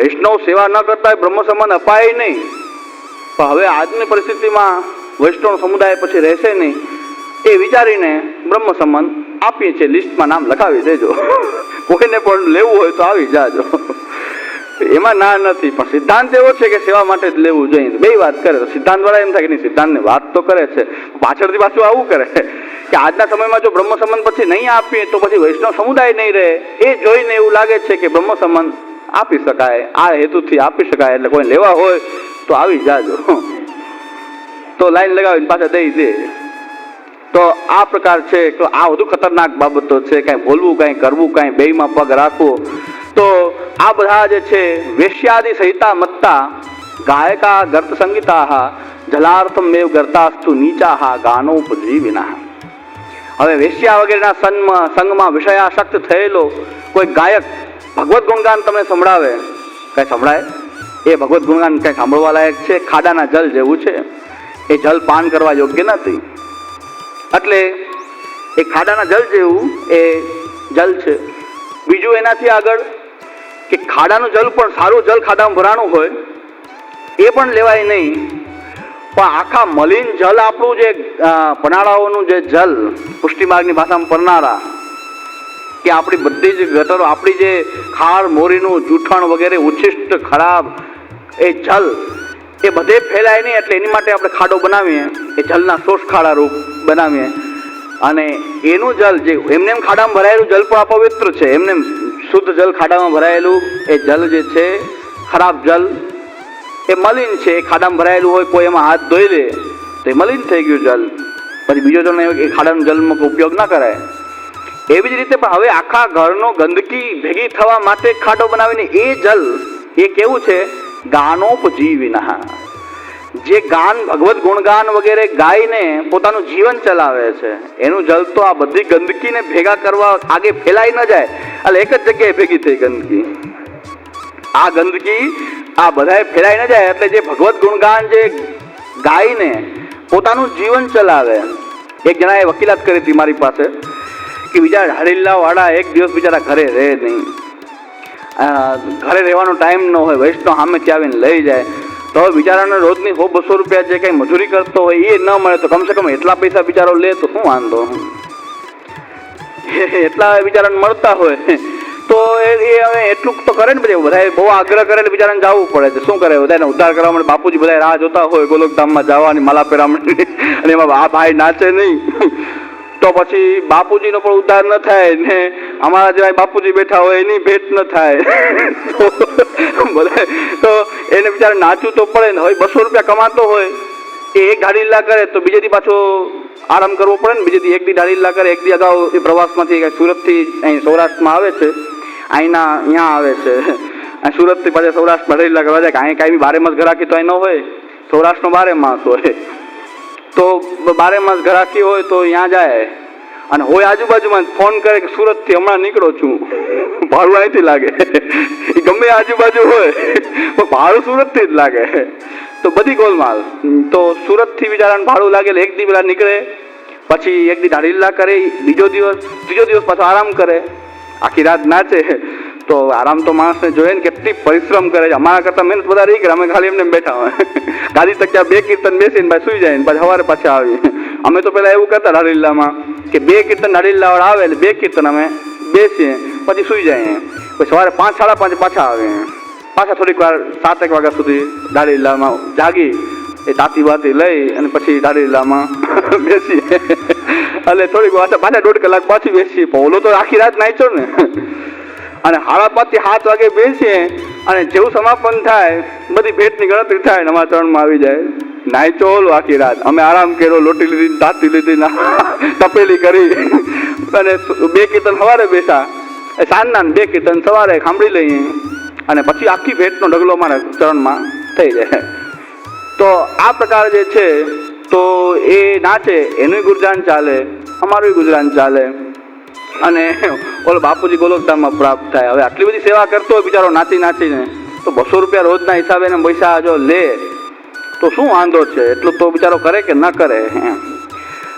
વૈષ્ણવ સેવા ન કરતા બ્રહ્મ સમાન અપાય નહીં, પણ હવે આજની પરિસ્થિતિમાં વૈષ્ણવ સમુદાય પછી રહેશે નહીં એ વિચારીને બ્રહ્મ સમાન આપીએ છીએ, લિસ્ટમાં નામ લખાવી દેજો, કોઈને પણ લેવું હોય તો આવી જાજો, એમાં ના નથી. પણ સિદ્ધાંત એવો છે કે સેવા માટે જ લેવું જોઈએ. બે વાત કરે તો સિદ્ધાંત વાળા એમ થાય કે નહીં, સિદ્ધાંતની વાત તો કરે છે, પાછળથી પાછું આવું કરે કે આજના સમયમાં જો બ્રહ્મ સંબંધ પછી નહીં આપીએ તો પછી વૈષ્ણવ સમુદાય નહીં રહે. એ જોઈને એવું લાગે છે કે બ્રહ્મ સંબંધ આપી શકાય, આ હેતુથી આપી શકાય, એટલે કોઈ લેવા હોય તો આવી જાજો, તો લાઈન લગાવીને પાછા દઈ દે. તો આ પ્રકાર છે કે આ વધુ ખતરનાક બાબતો છે. કાંઈ બોલવું, કાંઈ કરવું, કાંઈ બેયમાં પગ રાખવો. તો આ બધા જે છે વેશ્યાદિ સહિતા મત્તા ગાયકા ગર્ત સંગીતા જલાર્થમ મેવ ગર્તાસ્તુ નીચાહા ગાનોપજીવિના. હવે વેશ્યા વગેરેના સંગમાં વિષયાસક્ત થયેલો કોઈ ગાયક ભગવત ગુણગાન તમને સંભળાવે, કઈ સંભળાય? એ ભગવત ગુણગાન કઈ સાંભળવા લાયક છે? ખાડાના જલ જેવું છે, એ જલ પાન કરવા યોગ્ય નથી. એટલે એ ખાડાના જલ જેવું એ જલ છે. બીજું એનાથી આગળ કે ખાડાનું જલ પણ સારું જલ ખાડામાં ભરાણું હોય એ પણ લેવાય નહીં, પણ આખા મલિન જલ આપણું જે પનાળાઓનું જે જલ, પુષ્ટિમાર્ગની ભાષામાં પરનાળા, કે આપણી બધી જ ગટરો, આપણી જે ખાર મોરીનું જૂઠણ વગેરે ઉચ્છિષ્ટ ખરાબ એ જલ એ બધે ફેલાય નહીં. એટલે એની માટે આપણે ખાડો બનાવીએ, એ જલના શોષ ખાડા રૂપ બનાવીએ, અને એનું જલ જે એમને એમ ખાડામાં ભરાયેલું જલ પણ અપવિત્ર છે, એમને શુદ્ધ જલ ખાડામાં ભરાયેલું એ જલ જે છે ખરાબ જલ એ મલિન છે. એ ખાડામાં ભરાયેલું હોય, કોઈ એમાં હાથ ધોઈ લે તો એ મલિન થઈ ગયું જલ, પછી બીજો જલ એ ખાડાનું જલમાં ઉપયોગ ના કરાય. એવી જ રીતે પણ હવે આખા ઘરનો ગંદકી ભેગી થવા માટે ખાડો બનાવીને એ જલ એ કેવું છે? ગાનોપજીવિના. જે ગાન ભગવત ગુણગાન વગેરે ગાઈને પોતાનું જીવન ચલાવે છે એનું જલ તો આ બધી ગંદકીને ભેગા કરવા આગે ફેલાઈ ન જાય, એટલે એક જ જગ્યાએ ભેગી થઈ ગંદકી. આ ગંદકી આ બધાએ ફેલાઈ ન જાય, એટલે જે ભગવત ગુણગાન જે ગાઈને પોતાનું જીવન ચલાવે. એક જણાએ વકીલાત કરી હતી મારી પાસે કે બીજા હરીલા વાળા એક દિવસ બિચારા ઘરે રહે નહીં, ઘરે રહેવાનો ટાઈમ ન હોય, વૈષ્ણવ સામેથી આવીને લઈ જાય, તો બિચારાને રોજની 100-200 રૂપિયા જે કંઈ મજૂરી કરતો હોય એ ન મળે તો કમસે કમ એટલા પૈસા બિચારો લે તો શું વાંધો? એટલા બિચારાને મળતા હોય તો એ હવે એટલું તો કરે ને. પછી બધા બહુ આગ્રહ કરે એટલે બિચારાને જવું પડે છે. શું કરે? બધાને ઉદ્ધાર કરવા માટે બાપુજી બધા રાહ જોતા હોય ગોલોકધામમાં જવાની, માલા પહેરામણી, અને એમાં આ ભાઈ નાચે નહીં તો પછી બાપુજીનો પણ ઉદ્ધાર ન થાય ને અમારા જેવા બાપુજી બેઠા હોય એની ભેટ ન થાય. તો એને બિચારા નાચવું તો પડે ને. હવે 200 રૂપિયા કમાતો હોય એ એક ગાડી લીલા કરે તો બીજે દી પાછો આરામ કરવો પડે ને. બીજે દી એક દી ગાડી લીલા કરે, એક દી અગાઉ એ પ્રવાસમાંથી સુરતથી અહીં સૌરાષ્ટ્રમાં આવે છે, અહીંના અહીંયા આવે છે, સુરતથી પાછા સૌરાષ્ટ્રમાં ગાડી લીલા કરવા જાય કે અહીં કાંઈ બી 12 માસ ઘરાકી તો અહીં ન હોય, સૌરાષ્ટ્રનો 12 માસ હોય, તો 12 માસ ઘરાકી હોય તો અહીંયા જાય, અને હોય આજુબાજુમાં ફોન કરે કે સુરતથી હમણાં નીકળો છું, ભાડું અહીંથી લાગે. એ ગમે આજુબાજુ હોય પણ ભાડું સુરતથી જ લાગે. તો બધી ગોલમાલ. તો સુરતથી બિચારાને ભાડું લાગે, એક દી પેલા નીકળે, પછી એક દી દાઢી લીલા કરે, ત્રીજો દિવસ પાછો આરામ કરે, આખી રાત નાચે. તો આરામ તો માણસને જોઈએ ને, કેટલી પરિશ્રમ કરે છે. અમારા કરતાં મહેનત વધારે કરે, અમે ખાલી એમને બેઠા હોય ગાડી તક્યા 2 કીર્તન બેસીને ભાઈ સુઈ જાય ને પાછા સવારે પાછા આવી. અમે તો પેલા એવું કરતા દાઢી લીલામાં કે 2 કીર્તન દાઢી લીલા વાળા આવે એટલે 2 કીર્તન અમે બેસીએ પછી સુઈ જાય, પછી સવારે 5-5:30 પાછા આવે, પાછા થોડીક વાર 7-1 વાગ્યા સુધી દાઢી લીલામાં જાગી, એ તાતી બાતી લઈ અને પછી દાઢી લીલામાં બેસીએ, એટલે થોડીક વાર પાછા 1.5 કલાક પાછી બેસીએ. ઓલો તો આખી રાત નાચ્યો ને, અને 5:30 7 વાગે બેસીએ, અને જેવું સમાપન થાય બધી ભેટની ગણતરી થાય ને અમારા ચરણમાં આવી જાય. નાચો ઓલો આખી રાત, અમે આરામ કર્યો, લોટી લીધી, તાતી લીધી, તપેલી કરી, અને 2 કીર્તન સવારે બેસા, સાંજના 2 કીર્તન સવારે સાંભળી લઈએ, અને પછી આખી ભેટનો ઢગલો અમારા ચરણમાં થઈ જાય. તો આ પ્રકાર જે છે તો એ નાચે, એનું ગુજરાન ચાલે, અમારું ગુજરાન ચાલે, અને ઓલો બાપુજી ગોલોકધામમાં પ્રાપ્ત થાય. હવે આટલી બધી સેવા કરતો હોય બિચારો નાચી નાચીને, તો 200 રૂપિયા રોજના હિસાબે ને પૈસા જો લે તો શું વાંધો છે? એટલું તો બિચારો કરે કે ન કરે?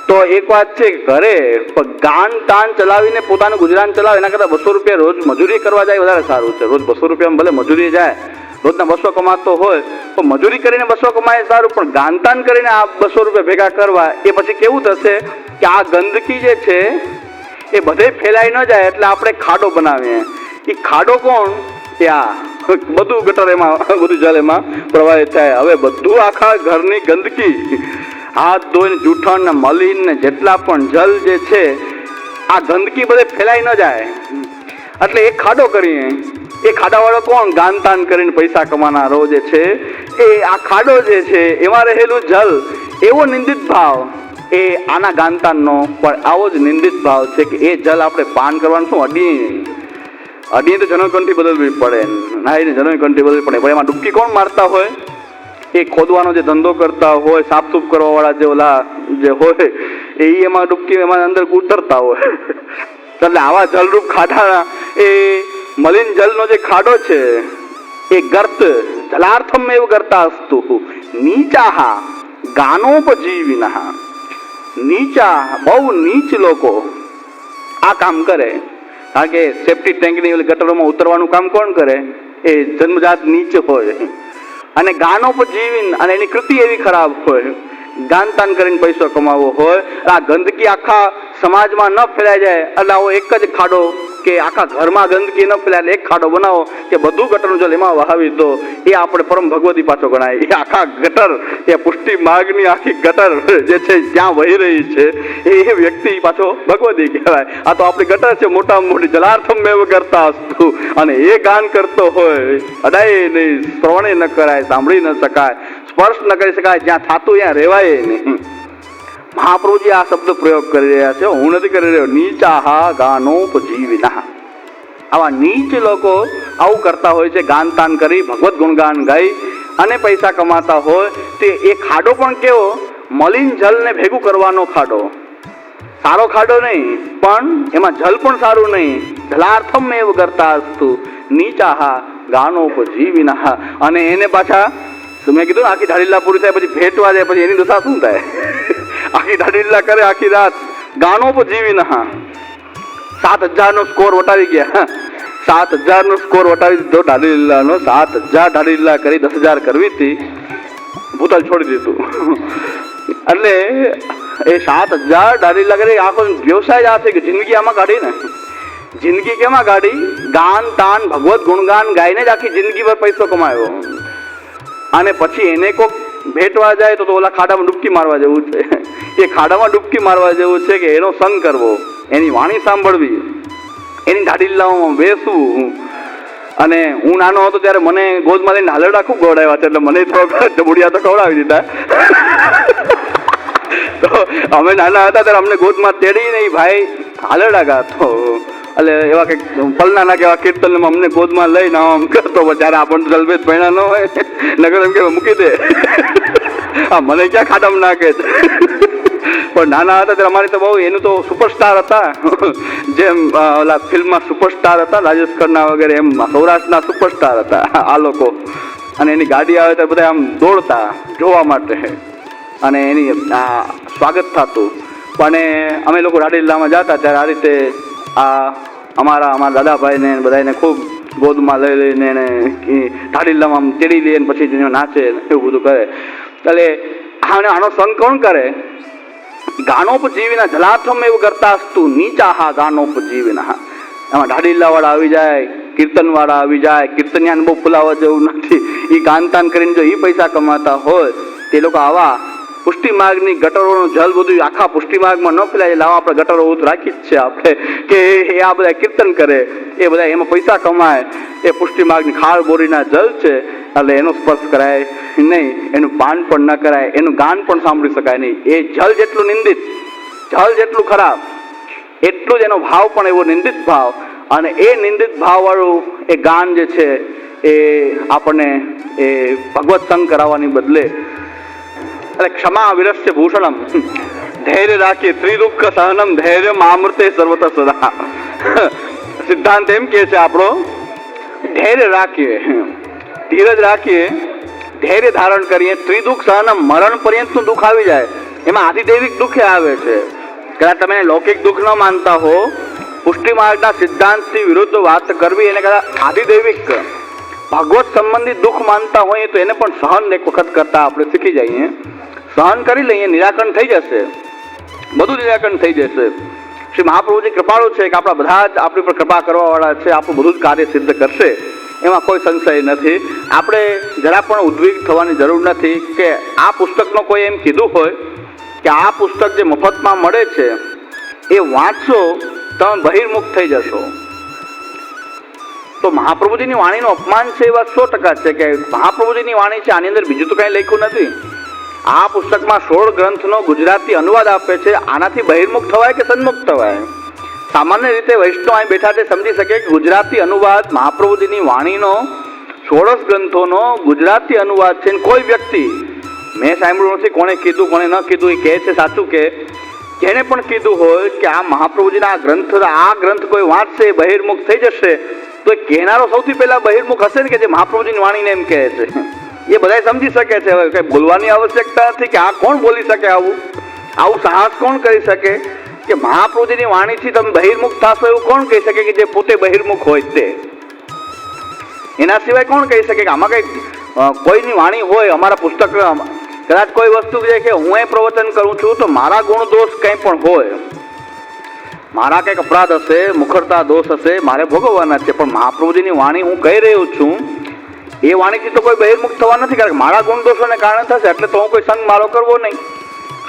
તો એક વાત છે, ઘરે ગાન તાન ચલાવીને પોતાનું ગુજરાન ચલાવે એના કરતાં 200 રૂપિયા રોજ મજૂરી કરવા જાય વધારે સારું છે. રોજ 200 રૂપિયામાં ભલે મજૂરી જાય, રોજના 200 કમાતો હોય તો મજૂરી કરીને 200 કમાય સારું, પણ ગાન તાન કરીને આ 200 રૂપિયા ભેગા કરવા એ પછી કેવું થશે કે આ ગંદકી જે છે એ બધે ફેલાઈ ન જાય એટલે આપણે ખાડો બનાવીએ. એ ખાડો કોણ? કે આ બધું ગટર એમાં બધું જલ એમાં પ્રવાહિત થાય. હવે બધું આખા ઘરની ગંદકી, હાથ ધોઈને જૂઠણ ને મલિન ને જેટલા પણ જલ જે છે આ ગંદકી બધે ફેલાઈ ન જાય એટલે એક ખાડો કરીએ. એ ખાડાવાળો કોણ? ગાન તાન કરીને પૈસા કમાનારો જે છે એ આ ખાડો જે છે એમાં રહેલું જલ એવો નિંદિત ભાવ એ આના ગાનતાનનો પણ આવો જ નિંદિત ભાવ છે કે એ જલ આપણે પાન કરવાનું શું અડીએ તો જનોકંઠી બદલવી પડે, નાહીને જનોકંઠી બદલવી પડે. પણ એમાં ડૂબકી કોણ મારતા હોય? એ ખોદવાનો જે ધંધો કરતા હોય, સાફસૂફ કરવા વાળા જે ઓલા જે હોય એ એમાં ડૂબકી એમાં અંદર ઉતરતા હોય. એટલે આવા જલરૂપ ખાડા એ મલિન જલનો જે ખાડો છે એ ગર્ત જલાર્થમ એવ ગર્તા અસ્તુ નીચાહા ગાનોપજીવિનઃ. નીચા બહુ નીચ લોકો આ કામ કરે. કારણ કે સેફ્ટી ટેન્કની ગટરોમાં ઉતરવાનું કામ કોણ કરે? એ જન્મજાત નીચ હોય અને ગાનોપજીવિન અને એની કૃતિ એવી ખરાબ હોય. ગાન તાન કરીને પૈસો કમાવો હોય, આ ગંદકી આખા સમાજમાં ન ફેલાઈ જાય એટલે આવો એક જ ખાડો કે આખા ઘરમાં ગંદકી ન ફેલાય એક ખાડો બનાવો કે બધું ગટરનું જલ એમાં વહાવી દો. એ આપણે પરમ ભગવતી પાછો ગણાય. એ આખા ગટર એ પુષ્ટિ માર્ગની આખી ગટર જે છે ત્યાં વહી રહી છે એ વ્યક્તિ પાછો ભગવતી કહેવાય. આ તો આપણી ગટર છે મોટામાં મોટી જલાર્થમ મેવ કરતા હસ્તુ અને એ ગાન કરતો હોય અડાય નહીં, શ્રવણે ન કરાય, સાંભળી ન શકાય, સ્પર્શ ન કરી શકાય, જ્યાં થાતું ત્યાં રહેવાય નહીં. મહાપ્રભુજી આ શબ્દ પ્રયોગ કરી રહ્યા છે, હું નથી કરી રહ્યો. નીચાહા ગાનોપજીવિનઃ. આવા નીચ લોકો આવું કરતા હોય છે, ગાન તાન કરી ભગવત ગુણગાન ગાઈ અને પૈસા કમાતા હોય. તે એ ખાડો પણ કેવો? મલિન જલને ભેગું કરવાનો ખાડો. સારો ખાડો નહીં પણ એમાં જલ પણ સારું નહીં. જલાર્થમ એવ કરતા અસ્તુ નીચાહા ગાનોપજીવિનઃ. અને એને પાછા મેં કીધું આખી ધાડીલા પૂરી થાય પછી ભેટવા જાય પછી એની દશા શું થાય? આખી ધાડીલા કરે આખી રાત. ગાનોપજીવિનઃ. 7,000 સ્કોર વટાવી ગયા. 7,000 સ્કોર વટાવી દીધો ધાડીલાનો. 7,000 ધાડીલા કરી 10,000 કરવી હતી, ભૂતલ છોડી દીધું. એટલે એ 7,000 ધાડીલા કરી આખો વ્યવસાય આ છે કે જિંદગી આમાં કાઢી ને. જિંદગી કેમાં કાઢી? ગાન તાન ભગવત ગુણગાન ગાઈને જ આખી જિંદગી પર પૈસો કમાયો. અને પછી એને કોક ભેટવા જાય તો ઓલા ખાડામાં ડૂબકી મારવા જેવું છે. એ ખાડામાં ડૂબકી મારવા જેવું છે કે એનો સંગ કરવો, એની વાણી સાંભળવી, એની ધાડીલાઓમાં બેસવું. અને હું નાનો હતો ત્યારે મને ગોદમાં લઈને હાલરડા ખૂબ ગવડાવ્યા છે, એટલે મને થોડોક બુડિયા તો ખવડાવી દીધા. તો અમે નાના હતા ત્યારે અમને ગોદમાં તેડીને ભાઈ હાલરડા ગાતો. એટલે એવા કંઈક પલના ના કેવા કીર્તન અમને ગોદમાં લઈને આમ કરતો. જ્યારે આપણને જલભેદ ભણ્યા ન હોય નગર એમ કે મૂકી દે, હા મને ક્યાં ખાડામાં નાખે છે. પણ નાના હતા ત્યારે અમારી તો બહુ એનું તો સુપરસ્ટાર હતા, જેમ ઓલા ફિલ્મમાં સુપરસ્ટાર હતા રાજેશ ખન્ના વગેરે, એમ સૌરાષ્ટ્રના સુપરસ્ટાર હતા આ લોકો. અને એની ગાડી આવે ત્યારે બધા આમ દોડતા જોવા માટે અને એની સ્વાગત થતું. પણ અમે લોકો રાડીલામાં જતા ત્યારે આ રીતે અમારા દાદાભાઈને બધાને ખૂબ ગોદમાં લઈ લઈને એને ધાડીલામાં તેડી લે ને પછી નાચે એવું બધું કરે. એટલે આનો સંગ કોણ કરે? ગાનોપજીવિના. જલાર્થમ એવું કરતા અસ્તુ નીચાહા ગાનોપજીવિનઃ. એમાં ધાડીલાવાળા આવી જાય, કીર્તનવાળા આવી જાય. કીર્તનિયાને બહુ ફુલાવા જેવું નથી. એ ગાન તાન કરીને જો એ પૈસા કમાતા હોય તે લોકો આવા પુષ્ટિ માર્ગની ગટરોનું જલ બધું આખા પુષ્ટિ માર્ગમાં ન ફેલાય. લાવા આપણે ગટરો રાખી જ છે આપણે કે એ આ બધા કીર્તન કરે, એ બધા એમાં પૈસા કમાય. એ પુષ્ટિ માર્ગની ખાળ બોરીના જલ છે એટલે એનો સ્પર્શ કરાય નહીં, એનું પાન પણ ન કરાય, એનું ગાન પણ સાંભળી શકાય નહીં. એ જલ જેટલું નિંદિત, જલ જેટલું ખરાબ, એટલું જ એનો ભાવ પણ એવો નિંદિત ભાવ. અને એ નિંદિત ભાવવાળું એ ગાન જે છે એ આપણને એ ભગવત સંગ કરાવવાની બદલે એટલે ક્ષમા વિરસ્ય ભૂષણમ ધૈર્ય રાખીએ ત્રિદુઃખ સહનમ ધૈર્ય મામૃતે સર્વત સદા. સિદ્ધાંત એમ કે છે આપણો, ધૈર્ય રાખીએ, ધીરજ રાખીએ, ધૈર્ય ધારણ કરીએ. ત્રિદુઃખ સહનમ, મરણ પર્યંતનું દુઃખ આવી જાય એમાં આધિદૈવિક દુઃખ આવે છે. કદાચ તમે લૌકિક દુઃખ ન માનતા હો, પુષ્ટિ માર્ગના સિદ્ધાંતથી વિરુદ્ધ વાત કરવી એને કદાચ આધિદૈવિક ભાગવત સંબંધિત દુઃખ માનતા હોઈએ તો એને પણ સહન એક વખત કરતા આપણે શીખી જઈએ, સહન કરી લઈએ, નિરાકરણ થઈ જશે, બધું નિરાકરણ થઈ જશે. શ્રી મહાપ્રભુજી કૃપાળુ છે કે આપણા બધા જ આપણી પર કૃપા કરવાવાળા છે, આપણું બધું જ કાર્ય સિદ્ધ કરશે, એમાં કોઈ સંશય નથી. આપણે જરા પણ ઉદ્વિગ્ન થવાની જરૂર નથી કે આ પુસ્તકનો કોઈ એમ કીધું હોય કે આ પુસ્તક જે મફતમાં મળે છે એ વાંચશો તમે બહિર્મુખ થઈ જશો. તો મહાપ્રભુજીની વાણીનું અપમાન છે એ વાત 100% છે કે મહાપ્રભુજીની વાણી છે, આની અંદર બીજું તો કંઈ લખ્યું નથી. આ પુસ્તકમાં 16 ગ્રંથનો ગુજરાતી અનુવાદ આપે છે. આનાથી બહિર્મુખ થવાય કે સન્મુખ થવાય? સામાન્ય રીતે વૈષ્ણવ અહીં બેઠા તે સમજી શકે કે ગુજરાતી અનુવાદ મહાપ્રભુજીની વાણીનો 16 ગ્રંથોનો ગુજરાતી અનુવાદ છે. કોઈ વ્યક્તિ મેં સાંભળ્યું નથી કોણે કીધું કોણે ન કીધું, એ કહે છે સાચું કે જેને પણ કીધું હોય કે આ મહાપ્રભુજીના આ ગ્રંથ કોઈ વાંચશે બહિર્મુખ થઈ જશે, તો એ કહેનારો સૌથી પહેલા બહિર્મુખ હશે ને કે જે મહાપ્રભુજીની વાણીને એમ કહે છે. એ બધા સમજી શકે છે. હવે કંઈ બોલવાની આવશ્યકતા નથી કે આ કોણ બોલી શકે, આવું સાહસ કોણ કરી શકે કે મહાપ્રભુજીની વાણીથી તમે બહિર્મુખ થશો, એવું કોણ કહી શકે કે જે પોતે બહિર્મુખ હોય તે? એના સિવાય કોણ કહી શકે કે આમાં કંઈ કોઈની વાણી હોય? અમારા પુસ્તક કદાચ કોઈ વસ્તુ છે કે હું એ પ્રવચન કરું છું તો મારા ગુણ દોષ કંઈ પણ હોય, મારા કંઈક અપરાધ હશે, મુખરતા દોષ હશે, મારે ભોગવવાના છે, પણ મહાપ્રભુજીની વાણી હું કહી રહ્યો છું એ વાણીથી તો કોઈ બહિર્મુખ થવા નથી, કારણ કે મારા ગુણ દોષોને કારણે થશે. એટલે તો હું કોઈ સંગ મારો કરવો નહીં,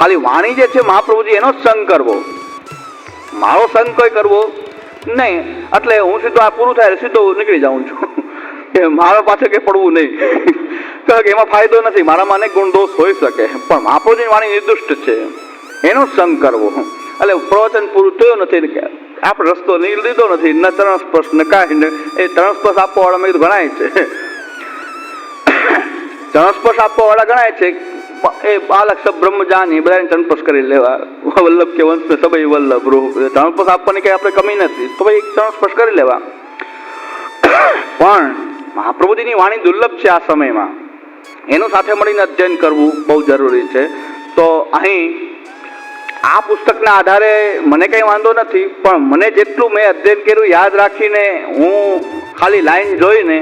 ખાલી વાણી જે છે મહાપ્રભુજી એનો જ સંગ કરવો, મારો સંગ કોઈ કરવો નહીં. એટલે હું સીધો આ પૂરું થાય સીધો નીકળી જાઉં છું, કે મારા પાછળ કંઈ પડવું નહીં, કારણ કે એમાં ફાયદો નથી. મારામાં અનેક ગુણ દોષ હોઈ શકે, પણ મહાપ્રભુજીની વાણી નિર્દુષ્ટ છે, એનો સંગ કરવો. એટલે પ્રવચન પૂરું થયું નથી કે આપણે રસ્તો લીધો નથી, ન ચરણ સ્પર્શ ન કાંઈ ને. એ ચરણ સ્પર્શ આપવાવાળા મેં કીધું ગણાય છે, ચરણ સ્પર્શ આપવાવાળા ગણાય છે. એ બાલક સબ બ્રહ્મજાની બધાને ચરણ સ્પર્શ કરી લેવા, વલ્લભ કે વંશ સબઈ વલ્લભ રૂપ. ચરણ સ્પર્શ આપવાની કંઈ આપણે કમી નથી, તો ભાઈ ચરણ સ્પર્શ કરી લેવા. પણ મહાપ્રભુજીની વાણી દુર્લભ છે આ સમયમાં, એનું સાથે મળીને અધ્યયન કરવું બહુ જરૂરી છે. તો અહીં આ પુસ્તકના આધારે મને કંઈ વાંધો નથી, પણ મને જેટલું મેં અધ્યયન કર્યું યાદ રાખીને હું ખાલી લાઈન જોઈને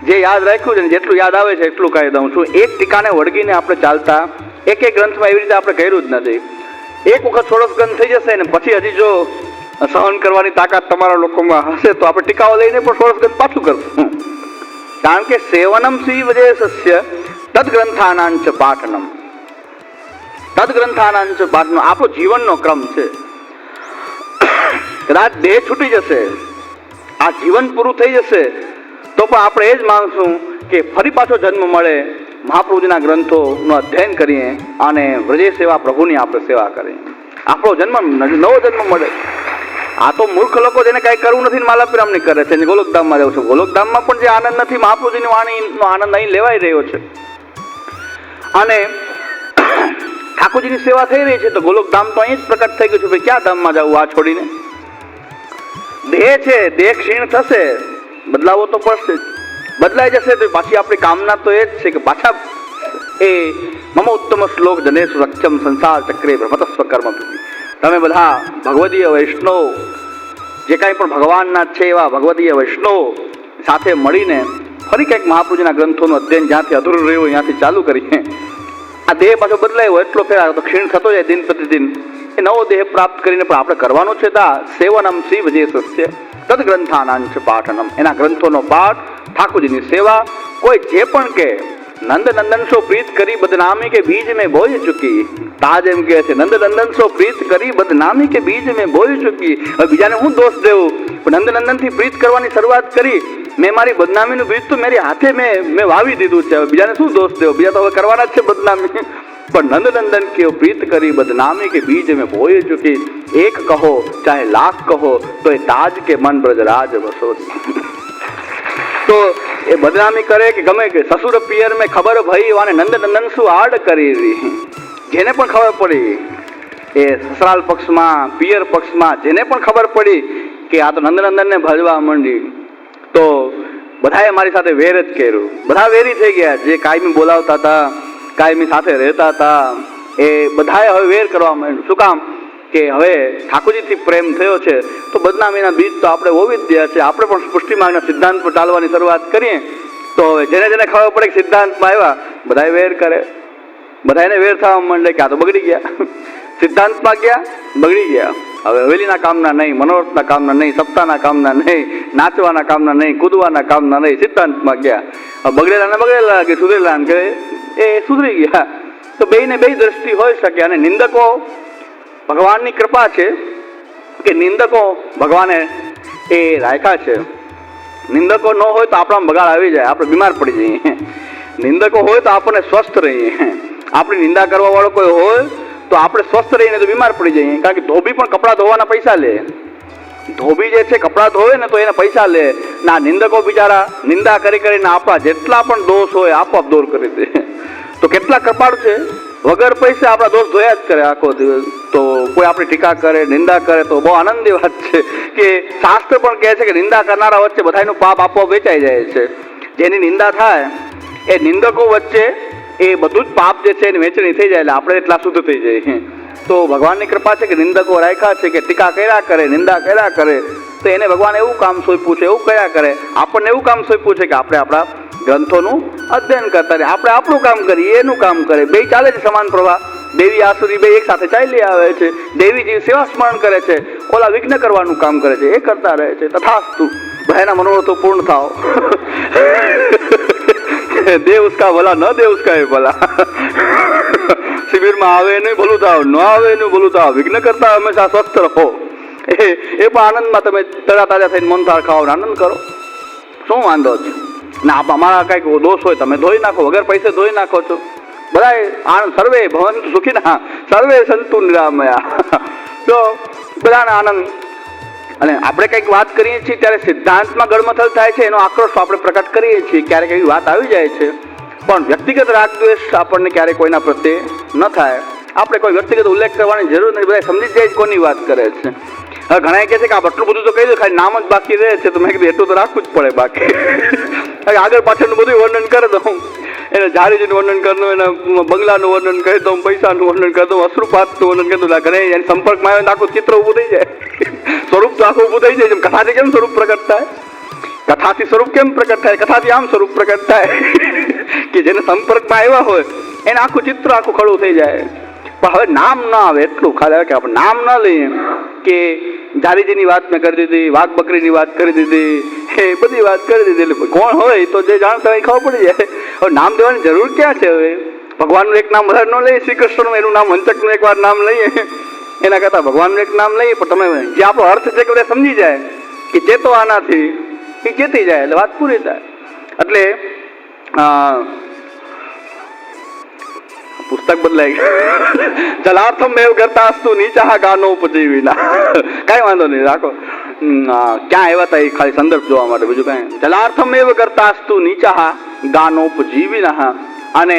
જે યાદ રાખ્યું છે ને જેટલું યાદ આવે છે એટલું કહી દઉં છું. એક ઠિકાણે વળગીને આપણે ચાલતા એક ગ્રંથમાં એવી રીતે આપણે કર્યું જ નથી. એક વખત 16 ગ્રંથ થઈ જશે ને પછી હજી જો સહન કરવાની તાકાત તમારા લોકોમાં હશે તો આપણે ટીકાઓ લઈને પણ 16 ગ્રંથ પાછું કરશું. કારણ કે સેવનમ શ્રી વજેસસ્ય તદગ્રંથાનાંચ પાઠનમ, તદગ્રંથાનાંચ પાઠનમ આપણો જીવનનો ક્રમ છે. કદાચ દેહ છૂટી જશે, આ જીવન પૂરું થઈ જશે તો પણ આપણે એ જ માંગશું કે ફરી પાછો જન્મ મળે, મહાપ્રભુજીના ગ્રંથોનું અધ્યયન કરીએ અને વ્રજે સેવા પ્રભુની આપણે સેવા કરીએ, આપણો નવો જન્મ મળે. આ તો મૂર્ખ લોકો જેને કાંઈ કરવું નથી ને માલા પીરામણી કરે છે, ગોલોકધામમાં જવું છે. ગોલોકધામમાં પણ જે આનંદ નથી, મહાપ્રભુજીની વાણીનો આનંદ અહીં લેવાઈ રહ્યો છે અને ઠાકોરજીની સેવા થઈ રહી છે. તો ગોલોકધામ તો અહીં જ પ્રકટ થઈ ગયું છે. ભાઈ ક્યાં ધામમાં જવું આ છોડીને? દેહ છે, દેહ ક્ષીણ થશે, બદલાવો તો પડશે જ, બદલાઈ જશે તો પાછી આપણી કામના તો એ જ છે કે પાછા એ મમ ઉત્તમ શ્લોક જનેશ રક્ષમ સંસાર ચક્રે ભ્રમતસ્વ કર્મ. તમે બધા ભગવદીય વૈષ્ણવ જે કાંઈ પણ ભગવાનના છે એવા ભગવદીય વૈષ્ણવ સાથે મળીને ફરી કંઈક મહાપ્રભુજીના ગ્રંથોનું અધ્યયન જ્યાંથી અધૂરું રહ્યું હોય ત્યાંથી ચાલુ કરીએ. આ દેહ પાછો બદલાયો એટલો ફેર તો ક્ષીણ થતો જાય દિન પ્રતિદિન. એ નવો દેહ પ્રાપ્ત કરીને પણ આપણે કરવાનું છે તા સેવનમ શ્રી વજેસસ્ય તદગ્રંથાનાંચ પાઠનમ, એના ગ્રંથોનો પાઠ, ઠાકોરજીની સેવા. કોઈ જે પણ કે નંદ નંદન સો પ્રીત કરી બદનામી કે બીજ મેં બોઈ ચૂકી, તાજ એમ કહે છે નંદ નંદન સો પ્રીત કરી બદનામી કે બીજ મેં બોઈ ચૂકી. હવે બીજાને હું દોષ દેવું? પણ નંદ નંદનથી પ્રીત કરવાની શરૂઆત કરી, મેં મારી બદનામીનું બીજ તો મારી હાથે મેં વાવી દીધું છે. હવે બીજાને શું દોષ દેવો? બીજા તો હવે કરવાના જ છે બદનામી. પણ નંદનંદન કે પ્રીત કરી બદનામી કે બીજ મેં બોઈ ચૂકી. એક કહો ચાહે લાખ કહો તો એ તાજ કે મન બ્રજરાજ વસોદી. તો એ બદનામી કરે કે ગમે કે સસુર પિયર મેં ખબર ભઈ અને નંદનંદન શું આડ કરી. જેને પણ ખબર પડી, એ સસરાલ પક્ષમાં પિયર પક્ષમાં જેને પણ ખબર પડી કે આ તો નંદનંદનને ભજવા માંડી, તો બધાએ મારી સાથે વેર જ કર્યું. બધા વેરી થઈ ગયા. જે કાયમી બોલાવતા હતા, કાયમી સાથે રહેતા હતા, એ બધાએ હવે વેર કરવા માંડ્યું. શું કામ? કે હવે ઠાકોરજીથી પ્રેમ થયો છે તો બદનામીના બીજ તો આપણે હોવી જ દે છે. આપણે પણ પુષ્ટિ માર્ગના સિદ્ધાંત પર ચાલવાની શરૂઆત કરીએ તો હવે જેને જેને ખબર પડે કે સિદ્ધાંતમાં આવ્યા બધાએ વેર કરે, બધાને વેર થવા માંડે કે આ તો બગડી ગયા. સિદ્ધાંતમાં ગયા બગડી ગયા. હવે હવેલીના કામના નહીં, મનોરથના કામના નહીં, સપ્તાહના કામના નહીં, નાચવાના કામના નહીં, કૂદવાના કામના નહીં, સિદ્ધાંતમાં ગયા. હવે બગડેલા ને બગડેલા કે સુધરેલા કે એ સુધરી ગયા. તો બેયને બે દ્રષ્ટિ હોઈ શકે. અને નિંદકો ભગવાનની કૃપા છે કે નિંદકો ભગવાને એ રાખ્યા છે. નિંદકો ન હોય તો આપણામાં બગાડ આવી જાય, આપણે બીમાર પડી જઈએ. નિંદકો હોય તો આપણને સ્વસ્થ રહીએ. આપણી નિંદા કરવા વાળો કોઈ હોય તો આપણે સ્વસ્થ રહીને તો બીમાર પડી જઈએ. કારણ કે ધોબી પણ કપડાં ધોવાના પૈસા લે. ધોબી જે છે કપડાં ધોવે ને તો એને પૈસા લે. ના નિંદકો બિચારા નિંદા કરી કરીને આપણા જેટલા પણ દોષ હોય આપોઆપ દૂર કરી દે. તો કેટલા કપાળ છે, વગર પૈસે આપણા દોષ ધોયા જ કરે આખો દિવસ. તો કોઈ આપણી ટીકા કરે, નિંદા કરે તો બહુ આનંદની વાત છે કે શાસ્ત્ર પણ કહે છે કે નિંદા કરનારા વચ્ચે બધાનું પાપ આપોઆપ વેચાઈ જાય છે. જેની નિંદા થાય એ નિંદકો વચ્ચે એ બધું જ પાપ જે છે એની વેચણી થઈ જાય, એટલે આપણે એટલા શુદ્ધ થઈ જઈએ. તો ભગવાનની કૃપા છે કે નિંદકો રાખ્યા છે કે ટીકા કર્યા કરે, નિંદા કર્યા કરે. તો એને ભગવાન એવું કામ સોંપ્યું છે, એવું કર્યા કરે. આપણને એવું કામ સોંપ્યું છે કે આપણે આપણા ગ્રંથોનું અધ્યયન કરતા રહે. આપણે આપણું કામ કરીએ, એનું કામ કરે. બે ચાલે છે સમાન પ્રવાહ. દેવી આસુરી બે એક સાથે ચાલી આવે છે. દેવી જીવ સેવા સ્મરણ કરે છે, ઓલા વિઘ્ન કરવાનું કામ કરે છે, એ કરતા રહે છે. તથાસ્તુ બહેના મનોરથો પૂર્ણ થાઓ. દેવ ઉસકા ભલા ન દેવ ઉસકા ભલા. શિબિરમાં આવે એનું ભલું થાવ, ન આવે એનું ભલું થાવ. વિઘ્ન કરતા હંમેશા સ્વસ્થ રહો. એ પણ આનંદમાં તમે તરા તાજા થઈને મનથાળ ખાઓ, આનંદ કરો. શું વાંધો છે? ના અમારા કંઈક દોષ હોય તમે ધોઈ નાખો, વગર પૈસે ધોઈ નાખો છો. બધાએ આનંદ. સર્વે ભવંતુ સુખીના સર્વે સંતુ નિરામયા. તો બધાને આનંદ. અને આપણે કંઈક વાત કરીએ છીએ ત્યારે સિદ્ધાંતમાં ગળમથલ થાય છે, એનો આક્રોશ આપણે પ્રકટ કરીએ છીએ. ક્યારેક એવી વાત આવી જાય છે, પણ વ્યક્તિગત રાગ દ્વેષ આપણને ક્યારેક કોઈના પ્રત્યે ન થાય. આપણે કોઈ વ્યક્તિગત ઉલ્લેખ કરવાની જરૂર નથી, બધા સમજી જાય કોની વાત કરે છે. હવે ઘણા કહે છે કે આ આટલું બધું તો કહી દો, ખાલી નામ જ બાકી રહે છે. તો મેં કીધું એટલું તો રાખવું જ પડે. બાકી આગળ પાછળનું બધું વર્ણન કરી દઉં. એને ઝારીજીનું વર્ણન કરી દઉં, એના બંગલાનું વર્ણન કરી દઉં, પૈસાનું વર્ણન કરી દઉં, અશ્રુપાતનું વર્ણન કરી દઉં. ઘરે એની સંપર્કમાં આવે તો આખું ચિત્ર ઊભું થઈ જાય, સ્વરૂપ તો આખું ઊભું થઈ જાય. જેમ કથાથી કેમ સ્વરૂપ પ્રગટ થાય, કથાથી સ્વરૂપ કેમ પ્રગટ થાય, કથાથી આમ સ્વરૂપ પ્રગટ થાય કે જેને સંપર્કમાં આવ્યા હોય એને આખું ચિત્ર આખું ખડું થઈ જાય. પણ હવે નામ ના આવે એટલું ખાલી કે આપણે નામ ના લઈએ. કે ઝારીજીની વાત મેં કરી દીધી, વાઘ બકરીની વાત કરી દીધી, એ બધી વાત કરી દીધી. એટલે કોણ હોય તો જે જાણતા હોય ખબર પડી જાય. હવે નામ દેવાની જરૂર ક્યાં છે? હવે ભગવાનનું એક નામ બધા ન લઈએ, શ્રી કૃષ્ણનું એનું નામ વંચકનું એકવાર નામ લઈએ, એના કરતાં ભગવાનનું એક નામ લઈએ. પણ તમે જે આપણો અર્થ છે કે બધા સમજી જાય કે ચેતો આનાથી એ ચેતી જાય એટલે વાત પૂરી થાય. એટલે પુસ્તક બદલાઈ ગયું. જલાર્થમ મેવ કરતા અસ્તુ નીચા ગાનો ઉપજીવીના. કઈ વાંધો નહીં, રાખો. ક્યાં આવ્યા હતા એ ખાલી સંદર્ભ જોવા માટે, બીજું કઈ. જલાર્થમ એવ કરતા અસ્તુ નીચા ગાનો ઉપજીવીના. અને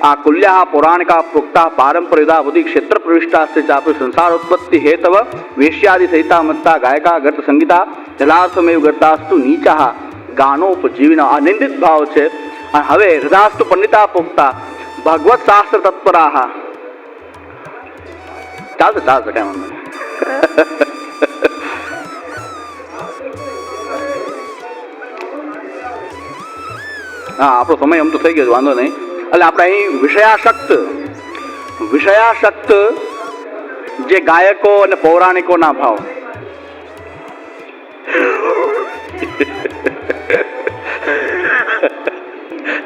આ કુલ્યા પૌરાણિકા પ્રોક્તા પારંપરિતા બુદ્ધિ ક્ષેત્ર પ્રવિષ્ટા ચાપુ સંસાર ઉત્પત્તિ હેતવ વેશ્યાદિ સહિતા મત્તા ગાયકા ગત સંગીતા જલાર્થમેવ ગર્તાસ્તુ નીચા ગાનોપજીવિના. આ નિંદિત ભાવ છે. હવે હૃદાસ્તુ પંડિતા પ્રોક્તા ભગવત શાસ્ત્ર તત્પરા. ચાલશે ચાલશે કઈ વાંધો નહીં. હા આપણો સમય આમ તો થઈ ગયો, વાંધો નહીં. એટલે આપણે અહીં વિષયાશક્ત જે ગાયકો અને પૌરાણિકોના ભાવ.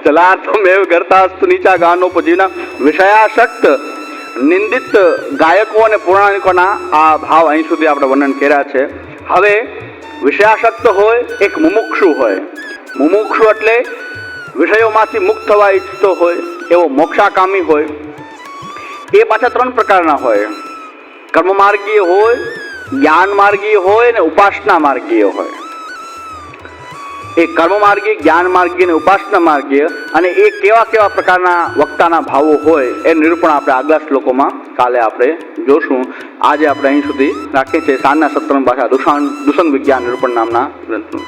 જલાર્થમેવ ગર્તાસ્તુ નીચા ગાનોપજીવિના. વિષયાશક્ત નિંદિત ગાયકો અને પૌરાણિકોના આ ભાવ અહીં સુધી આપણે વર્ણન કર્યા છે. હવે વિષયાશક્ત હોય, એક મુમુક્ષુ હોય. મુમુક્ષુ એટલે વિષયોમાંથી મુક્ત થવા ઈચ્છતો હોય, એવો મોક્ષાકામી હોય. એ પાછા ત્રણ પ્રકારના હોય. કર્મ માર્ગીય હોય, જ્ઞાન માર્ગીય હોય અને ઉપાસના માર્ગીય હોય. એ કર્મ માર્ગીય, જ્ઞાન માર્ગીય અને ઉપાસના માર્ગીય. અને એ કેવા કેવા પ્રકારના વક્તાના ભાવો હોય એ નિરૂપણ આપણે આગલા શ્લોકોમાં કાલે આપણે જોશું. આજે આપણે અહીં સુધી રાખીએ છીએ. સાંજના સત્રની ભાષા દૂષણ વિજ્ઞાન નિરૂપણ નામના ગ્રંથનું.